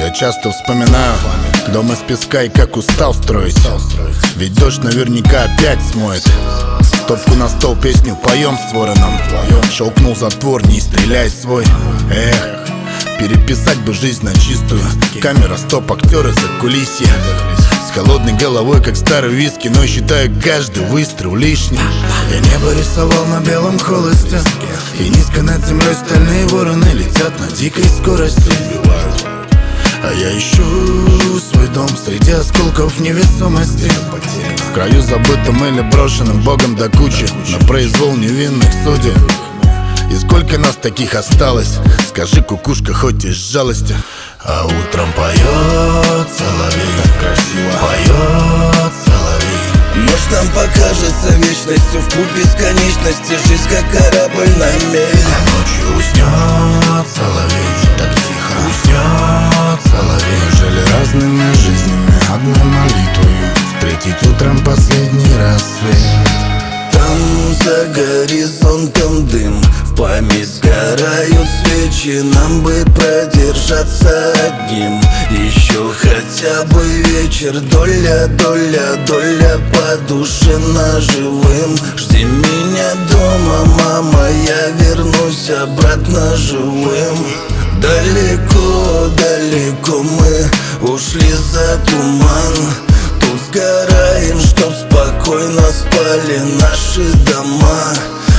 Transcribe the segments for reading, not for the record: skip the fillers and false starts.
Я часто вспоминаю дом из песка и как устал строить. Ведь дождь наверняка опять смоет. Стопку на стол, песню поем с вороном. Щелкнул затвор, не стреляй свой. Эх, переписать бы жизнь на чистую. Камера, стоп, актеры за кулисье. С холодной головой, как старый виски, но считаю каждый выстрел лишний. Я небо рисовал на белом холсте, и низко над землей стальные вороны летят на дикой скорости. А я ищу свой дом среди осколков невесомости. В краю забытым или брошенным богом до кучи, на произвол невинных судеб. И сколько нас таких осталось? Скажи, кукушка, хоть из жалости. А утром поет соловей, так красиво поет соловей. Может, нам покажется вечностью в путь бесконечности, жизнь как корабль на мель. А ночью уснет соловей, так тихо уснет соловей. Жили разными жизнями, одной молитвою встретить утром последний рассвет. Там за горизонтом дым, в память сгорают свечи. Нам бы продержаться одним еще хотя бы вечер. Доля, доля, доля по душе наживым. Жди меня дома, мама, я вернусь обратно живым. Далеко, далеко мы ушли за туман. Тут сгораем, чтоб спокойно спали наши дома.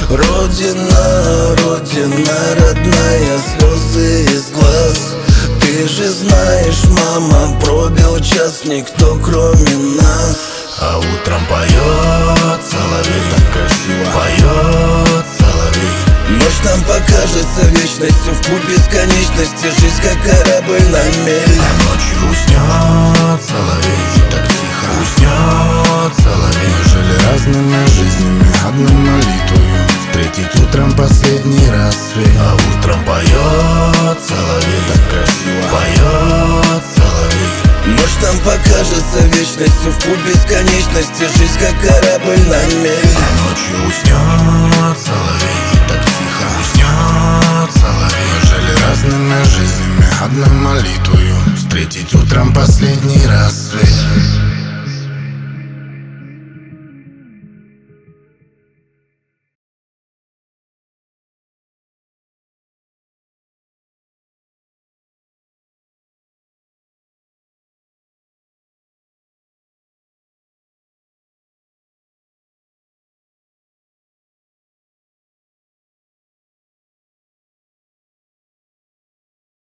Родина, родина родная, слезы из глаз. Ты же знаешь, мама, пробил час, никто кроме нас. А утром поет соловей, так красиво поет соловей. Может, нам покажется вечностью в путь бесконечности, жизнь как корабль на мель. А ночью уснет соловей, так тихо уснет соловей. Жили разными жизнями, одной молитвою встретить утром последний рассвет. А утром поет соловей, так красиво поет соловей. Может, нам покажется вечностью в путь бесконечности, жизнь как корабль на мель. А ночью уснет соловей, так тихо уснет соловей. Жили разными жизнями, одной молитвою встретить утром последний